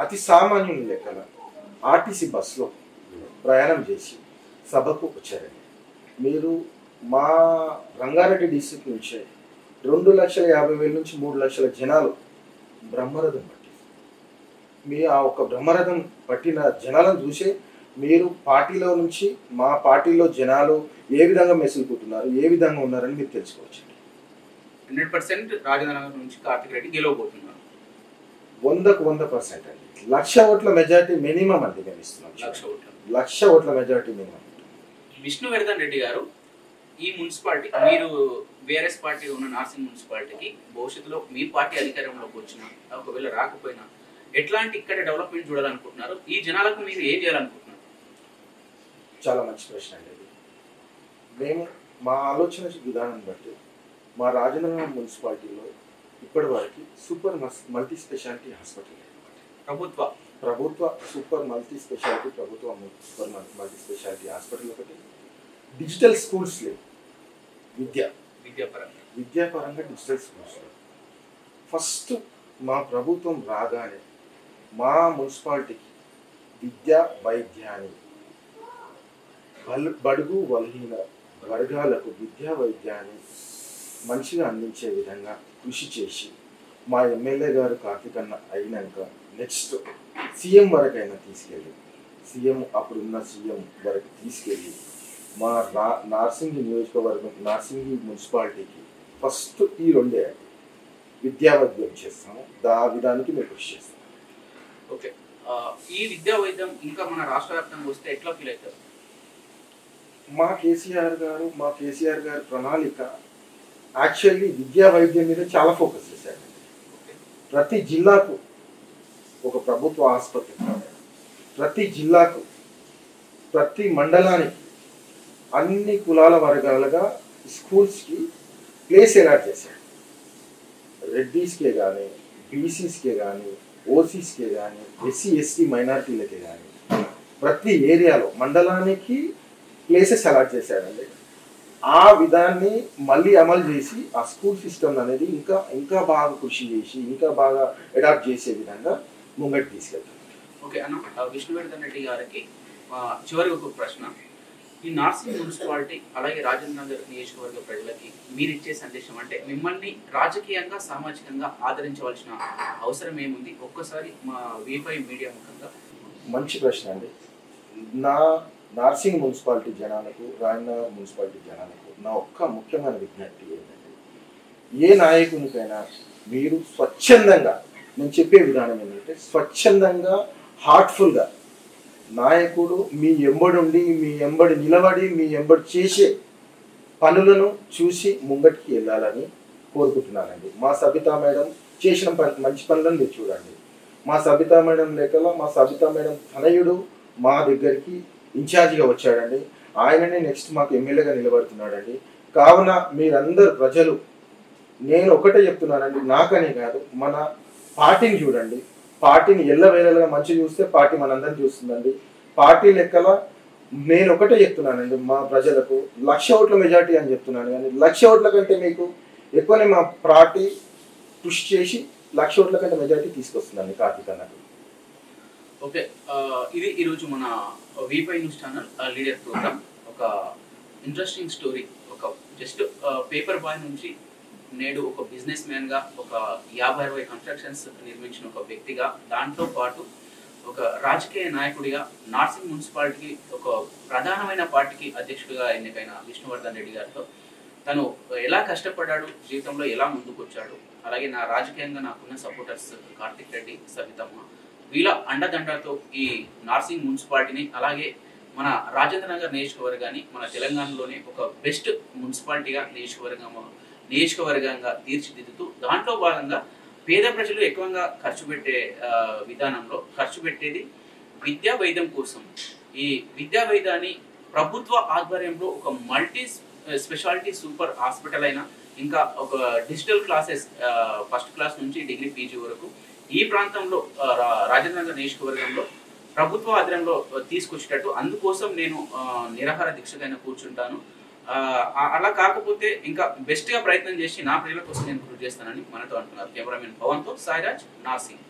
అతి సామాన్యుని లెక్కల ఆర్టీసీ బస్సులో ప్రయాణం చేసి సభకు వచ్చారండి. మీరు మా రంగారెడ్డి డిస్ట్రిక్ట్ నుంచే 2,50,000 నుంచి 3 లక్షల జనాలు బ్రహ్మరథం పట్టి మీ ఆ ఒక్క బ్రహ్మరథం పట్టిన జనాలను చూసే మీరు పార్టీలో నుంచి మా పార్టీలో జనాలు ఏ విధంగా మెసులుకుంటున్నారు, ఏ విధంగా ఉన్నారని మీరు తెలుసుకోవచ్చు. 100% రాజేంద్రనగర్ నుంచి కార్తీక్ రెడ్డి గెలవబోతున్నారు. 100% అండి. 1,00,000 ఓట్ల మెజారిటీ మినిమం అండి మేము ఇస్తున్నాం. 1,00,000 ఓట్ల. 1,00,000 ఓట్ల మెజారిటీ మినిమం. విష్ణువర్ధన్ రెడ్డి గారు ఈ మున్సిపాలిటీ మీరు వేరే పార్టీ ఉన్న నార్సింగ్ మున్సిపాలిటీకి భవిష్యత్తులో మీ పార్టీ అధికారంలోకి వచ్చినా ఒకవేళ రాకపోయినా ఎట్లాంటి ఇక్కడ డెవలప్మెంట్ చూడాలనుకుంటున్నారు? ఈ జనాలకు మీరు ఏం చేయాలనుకుంటున్నారు? చాలా మంచి ప్రశ్న అండి. మేము మా ఆలోచన విధానం బట్టి మా రాజనగరం మున్సిపాలిటీలో ఇప్పటి వరకు సూపర్ మల్టీ స్పెషాలిటీ హాస్పిటల్, ప్రభుత్వ super multi speciality super multi speciality hospital ఒకటి, డిజిటల్ స్కూల్స్ లేవు. విద్యాపరంగా డిజిటల్ స్కూల్స్ లేవు. ఫస్ట్ మా ప్రభుత్వం రాగానే మా మున్సిపాలిటీకి విద్యా వైద్యాన్ని బడుగు బలహీన వర్గాలకు విద్యా వైద్యాన్ని మంచిగా అందించే విధంగా కృషి చేసి మా ఎమ్మెల్యే గారు కార్తికన్న అయినాక నెక్స్ట్ సీఎం వరకైనా తీసుకెళ్ళి అప్పుడున్న సీఎం వరకు తీసుకెళ్ళి మా నార్సింగి నియోజకవర్గం నార్సింగి మున్సిపాలిటీకి ఫస్ట్ ఈ రెండే విద్యా వైద్యం చేస్తాము. విధానికి మేము కృషి చేస్తాము. ఓకే, ఈ విద్యా వైద్యం ఇంకా మన రాష్ట్ర వ్యాప్తంగా వస్తే ఎట్లా ఫీల్ అవుతారు? మా కేసీఆర్ గారి ప్రణాళిక యాక్చువల్లీ విద్యా వైద్యం మీద చాలా ఫోకస్ చేశారు. ప్రతి జిల్లాకు ఒక ప్రభుత్వ ఆసుపత్రి, ప్రతి జిల్లాకు ప్రతి మండలానికి అన్ని కులాల వర్గాలుగా స్కూల్స్కి ప్లేస్ అలాట్ చేశారు. రెడ్డీస్కే కానీ, బీసీస్కే కానీ, ఓసీస్కే కానీ, ఎస్సీ ఎస్టీ మైనారిటీలకే కానీ ప్రతి ఏరియాలో మండలానికి ప్లేసెస్ అలాట్ చేశారండి. ఆ విధాన్ని మళ్ళీ అమలు చేసి ఆ స్కూల్ సిస్టమ్ అనేది ఇంకా బాగా కృషి చేసి ఇంకా బాగా అడాప్ట్ చేసే విధంగా ముంగటి తీసుకెళ్తాం. ఓకే అన్న, విష్ణువర్ధన్ రెడ్డి గారికి చివరి ఒక ప్రశ్న. ఈ నార్సింగ్ మున్సిపాలిటీ అలాగే రాజేంద్ర నగర్ నియోజకవర్గ ప్రజలకి మీరు ఇచ్చే సందేశం అంటే మిమ్మల్ని రాజకీయంగా సామాజికంగా ఆదరించవలసిన అవసరం ఏముంది? ఒక్కసారి మా V5 మీడియా ముఖంగా. మంచి ప్రశ్న అండి. నా నార్సింగ్ మున్సిపాలిటీ జనాలకు, రాజనగర్ మున్సిపాలిటీ జనాలకు నా ఒక్క ముఖ్యమైన విజ్ఞప్తి ఏంటంటే, ఏ నాయకునికైనా మీరు స్వచ్ఛందంగా, నేను చెప్పే విధానం ఏంటంటే స్వచ్ఛందంగా హార్ట్ఫుల్గా నాయకుడు మీ ఎంబడుండి మీ ఎంబడి నిలబడి మీ ఎంబడి చేసే పనులను చూసి ముంగటికి వెళ్ళాలని కోరుకుంటున్నానండి. మా సబితా మేడం చేసిన మంచి పనులను మీరు చూడండి. మా సబితా మేడం లేకలా మా సబితా మేడం తనయుడు మా దగ్గరికి ఇన్ఛార్జిగా వచ్చాడండి. ఆయననే నెక్స్ట్ మాకు ఎమ్మెల్యేగా నిలబడుతున్నాడండి. కావున మీరందరు ప్రజలు, నేను ఒకటే చెప్తున్నానండి, నాకనే కాదు మన పార్టీని చూడండి. పార్టీని ఎల్లవేళగా మంచి చూస్తే పార్టీ మనందరిని చూస్తుందండి. పార్టీ లెక్కల నేను ఒకటే చెప్తున్నానండి, మా ప్రజలకు 1,00,000 ఓట్ల మెజార్టీ అని చెప్తున్నాను. కానీ 1,00,000 ఓట్ల కంటే మీకు ఎక్కువనే మా పార్టీ కృషి చేసి 1,00,000 ఓట్ల కంటే మెజార్టీ తీసుకొస్తుందండి కార్తీకన్నకు. ఓకే, ఇది ఈరోజు మన V5 news channel leader program. ఒక ఇంట్రెస్టింగ్ స్టోరీ. ఒక జస్ట్ పేపర్ బాయ్ నుంచి నేడు ఒక బిజినెస్ మ్యాన్గా, ఒక 50-60 కన్స్ట్రక్షన్స్ నిర్మించిన ఒక వ్యక్తిగా, దాంతో పాటు ఒక రాజకీయ నాయకుడిగా నార్సింగ్ మున్సిపాలిటీకి ఒక ప్రధానమైన పార్టీకి అధ్యక్షుడిగా ఎన్నికైన విష్ణువర్ధన్ రెడ్డి గారితో తను ఎలా కష్టపడ్డాడు, జీవితంలో ఎలా ముందుకు వచ్చాడు, అలాగే నా రాజకీయంగా నాకున్న సపోర్టర్స్ కార్తిక్ రెడ్డి, సవితమ్మ, వీళ్ళ అండదండలతో ఈ నార్సింగ్ మున్సిపాలిటీని అలాగే మన రాజేంద్ర నగర్ నియోజకవర్గాన్ని మన తెలంగాణలోనే ఒక బెస్ట్ మున్సిపాలిటీగా నియోజకవర్గంగా తీర్చిదిద్దుతూ దాంట్లో భాగంగా పేద ప్రజలు ఎక్కువగా ఖర్చు పెట్టే విధానంలో ఖర్చు పెట్టేది విద్యా వైద్యం కోసం. ఈ విద్యా వైద్యాన్ని ప్రభుత్వ ఆధ్వర్యంలో ఒక మల్టీ స్పెషాలిటీ సూపర్ హాస్పిటల్ అయినా, ఇంకా ఒక డిజిటల్ క్లాసెస్ ఫస్ట్ క్లాస్ నుంచి డిగ్రీ PG వరకు ఈ ప్రాంతంలో రాజేంద్ర నగర్ నియోజకవర్గంలో ప్రభుత్వ ఆధ్వర్యంలో తీసుకొచ్చేటట్టు అందుకోసం నేను నిరాహార దీక్షకైనా కూర్చుంటాను. అలా కాకపోతే ఇంకా బెస్ట్ గా ప్రయత్నం చేసి నా ప్రజల కోసం నేను కృషి చేస్తానని మనతో అంటున్నారు కెమెరామెన్ పవన్తో సాయిరాజ్, నార్సింగ్.